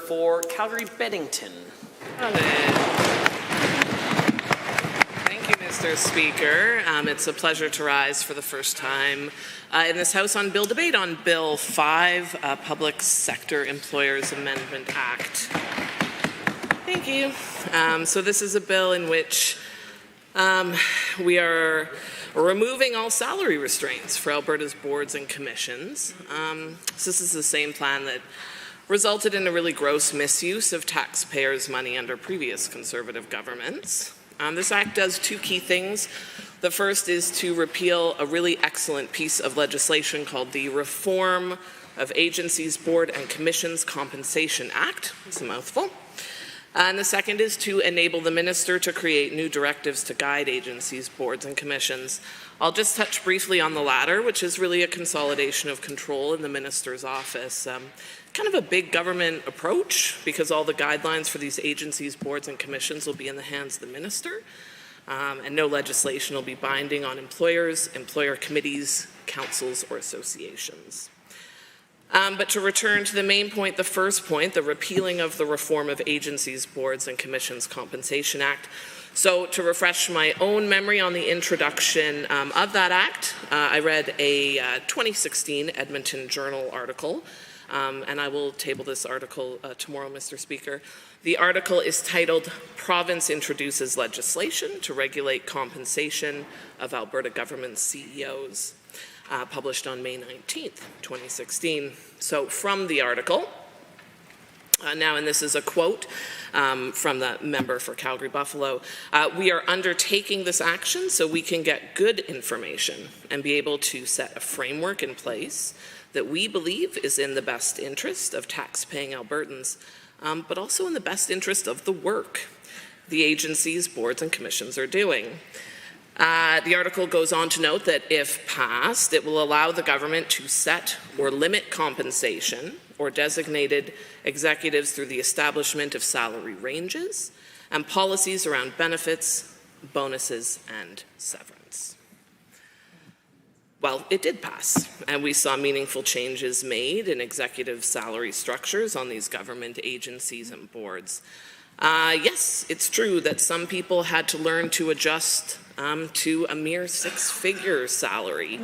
for Calgary-Beddington. Thank you, Mr. Speaker. It's a pleasure to rise for the first time in this House on Bill Debate on Bill 5, Public Sector Employers Amendment Act. Thank you. So this is a bill in which we are removing all salary restraints for Alberta's boards and commissions. So this is the same plan that resulted in a really gross misuse of taxpayers' money under previous Conservative governments. This act does two key things. The first is to repeal a really excellent piece of legislation called the Reform of Agencies, Board and Commissions Compensation Act. It's a mouthful. And the second is to enable the minister to create new directives to guide agencies, boards, and commissions. I'll just touch briefly on the latter, which is really a consolidation of control in the minister's office. Kind of a big government approach, because all the guidelines for these agencies, boards, and commissions will be in the hands of the minister, and no legislation will be binding on employers, employer committees, councils, or associations. But to return to the main point, the first point, the repealing of the Reform of Agencies, Boards and Commissions Compensation Act. So to refresh my own memory on the introduction of that act, I read a 2016 Edmonton Journal article, and I will table this article tomorrow, Mr. Speaker. The article is titled, "Province Introduces Legislation to Regulate Compensation of Alberta Government CEOs." Published on May 19th, 2016. So from the article, now, and this is a quote from the member for Calgary-Buffalo, "We are undertaking this action so we can get good information and be able to set a framework in place that we believe is in the best interest of tax-paying Albertans, but also in the best interest of the work the agencies, boards, and commissions are doing." The article goes on to note that if passed, it will allow the government to set or limit compensation or designated executives through the establishment of salary ranges and policies around benefits, bonuses, and severance. Well, it did pass, and we saw meaningful changes made in executive salary structures on these government agencies and boards. Yes, it's true that some people had to learn to adjust to a mere six-figure salary.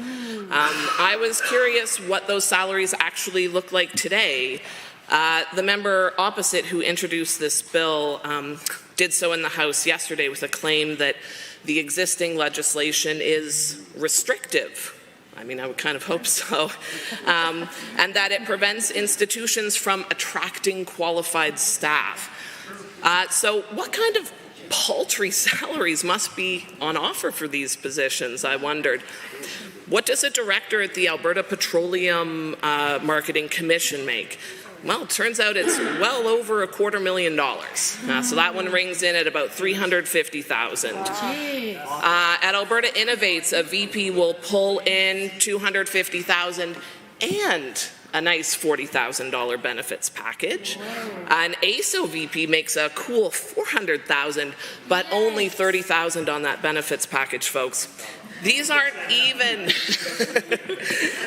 I was curious what those salaries actually look like today. The member opposite who introduced this bill did so in the House yesterday with a claim that the existing legislation is restrictive. I mean, I would kind of hope so. And that it prevents institutions from attracting qualified staff. So what kind of paltry salaries must be on offer for these positions, I wondered. What does a director at the Alberta Petroleum Marketing Commission make? Well, it turns out it's well over $250,000. So that one rings in at about $350,000. At Alberta Innovates, a VP will pull in $250,000 and a nice $40,000 benefits package. An ASO VP makes a cool $400,000, but only $30,000 on that benefits package, folks. These aren't even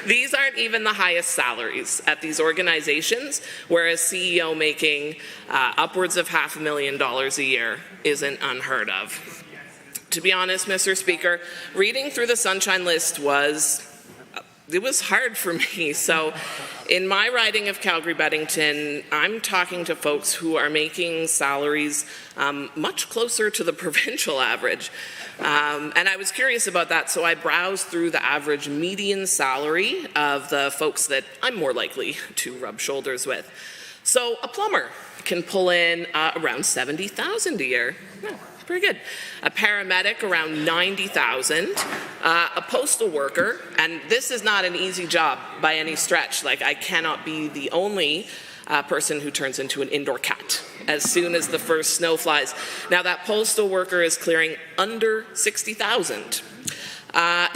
these aren't even the highest salaries at these organizations, where a CEO making upwards of $500,000 a year isn't unheard of. To be honest, Mr. Speaker, reading through the Sunshine List was hard for me. So in my riding of Calgary-Beddington, I'm talking to folks who are making salaries much closer to the provincial average. And I was curious about that, so I browsed through the average median salary of the folks that I'm more likely to rub shoulders with. So a plumber can pull in around $70,000 a year. Pretty good. A paramedic around $90,000, a postal worker, and this is not an easy job by any stretch. Like, I cannot be the only person who turns into an indoor cat as soon as the first snow flies. Now, that postal worker is clearing under $60,000.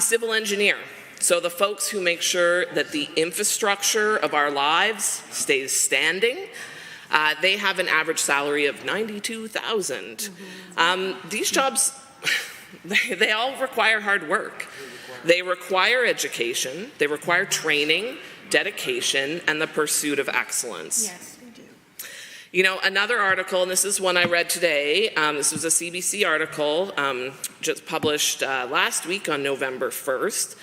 Civil engineer. So the folks who make sure that the infrastructure of our lives stays standing, they have an average salary of $92,000. These jobs, they all require hard work. They require education, they require training, dedication, and the pursuit of excellence. Yes, we do. You know, another article, and this is one I read today, this was a CBC article just published last week on November 1st.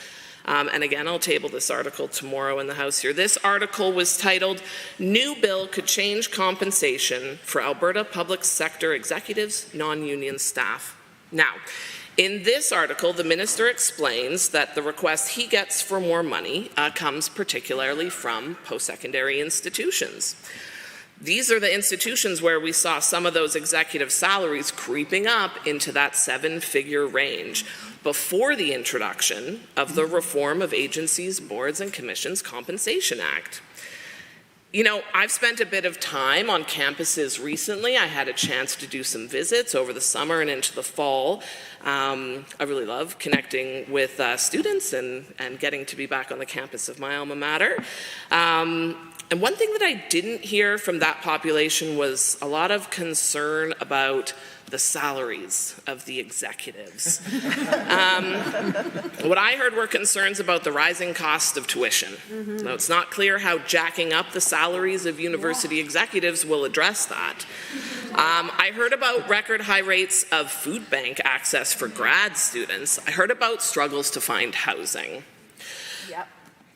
And again, I'll table this article tomorrow in the House here. This article was titled, "New Bill Could Change Compensation for Alberta Public Sector Executives, Non-Union Staff." Now, in this article, the minister explains that the request he gets for more money comes particularly from post-secondary institutions. These are the institutions where we saw some of those executive salaries creeping up into that 7-figure range before the introduction of the Reform of Agencies, Boards and Commissions Compensation Act. You know, I've spent a bit of time on campuses recently. I had a chance to do some visits over the summer and into the fall. I really love connecting with students and getting to be back on the campus of my alma mater. And one thing that I didn't hear from that population was a lot of concern about the salaries of the executives. What I heard were concerns about the rising cost of tuition. Now, it's not clear how jacking up the salaries of university executives will address that. I heard about record high rates of food bank access for grad students. I heard about struggles to find housing. Yep.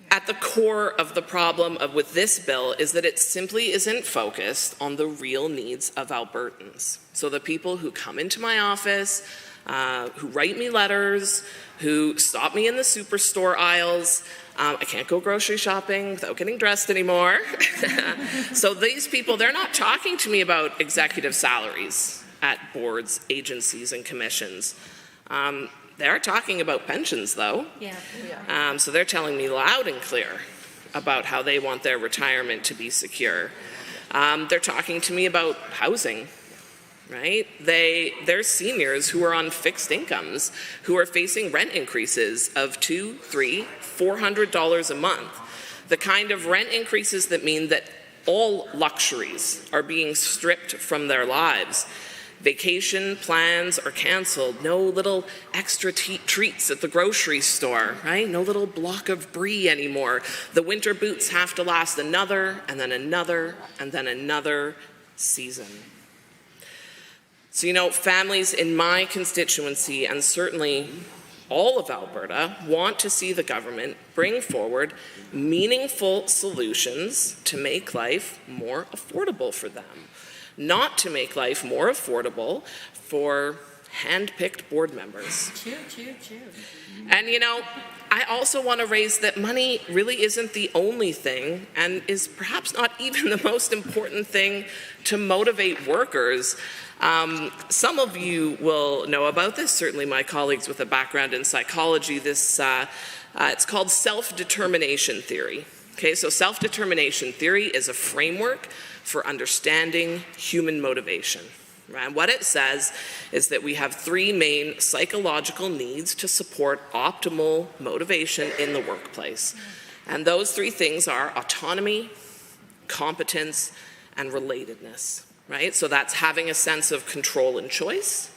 At the core of the problem with this bill is that it simply isn't focused on the real needs of Albertans. So the people who come into my office, who write me letters, who stop me in the superstore aisles. I can't go grocery shopping without getting dressed anymore. So these people, they're not talking to me about executive salaries at boards, agencies, and commissions. They're talking about pensions, though. Yeah. So they're telling me loud and clear about how they want their retirement to be secure. They're talking to me about housing, right? They're seniors who are on fixed incomes, who are facing rent increases of $200, $300, $400 a month. The kind of rent increases that mean that all luxuries are being stripped from their lives. Vacation plans are canceled. No little extra treats at the grocery store, right? No little block of brie anymore. The winter boots have to last another, and then another, and then another season. So, you know, families in my constituency, and certainly all of Alberta, want to see the government bring forward meaningful solutions to make life more affordable for them. Not to make life more affordable for hand-picked board members. Chew. And you know, I also want to raise that money really isn't the only thing, and is perhaps not even the most important thing to motivate workers. Some of you will know about this, certainly my colleagues with a background in psychology. This it's called self-determination theory. Okay, so self-determination theory is a framework for understanding human motivation. And what it says is that we have 3 main psychological needs to support optimal motivation in the workplace. And those 3 things are autonomy, competence, and relatedness, right? So that's having a sense of control and choice,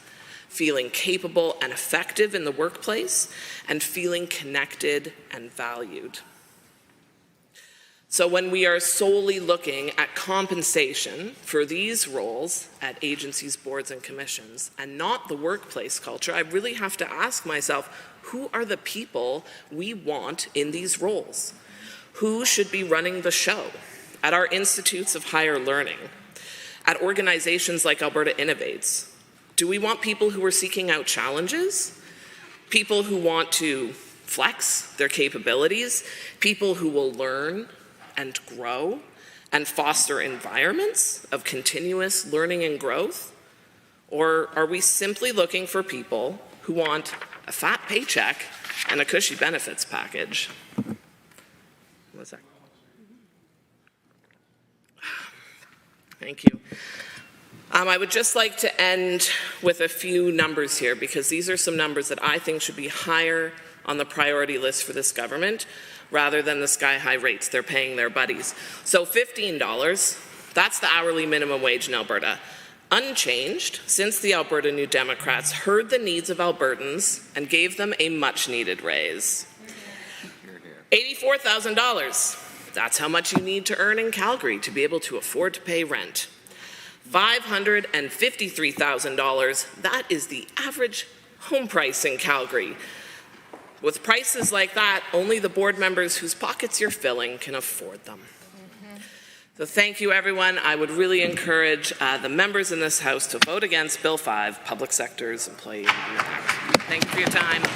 feeling capable and effective in the workplace, and feeling connected and valued. So when we are solely looking at compensation for these roles at agencies, boards, and commissions, and not the workplace culture, I really have to ask myself, who are the people we want in these roles? Who should be running the show at our institutes of higher learning, at organizations like Alberta Innovates? Do we want people who are seeking out challenges? People who want to flex their capabilities? People who will learn and grow and foster environments of continuous learning and growth? Or are we simply looking for people who want a fat paycheck and a cushy benefits package? What's that? Thank you. I would just like to end with a few numbers here, because these are some numbers that I think should be higher on the priority list for this government, rather than the sky-high rates they're paying their buddies. So $15, that's the hourly minimum wage in Alberta. Unchanged since the Alberta New Democrats heard the needs of Albertans and gave them a much-needed raise. $84,000, that's how much you need to earn in Calgary to be able to afford to pay rent. $553,000, that is the average home price in Calgary. With prices like that, only the board members whose pockets you're filling can afford them. So thank you, everyone. I would really encourage the members in this House to vote against Bill 5, Public Sector's Employee Review Act. Thank you for your time.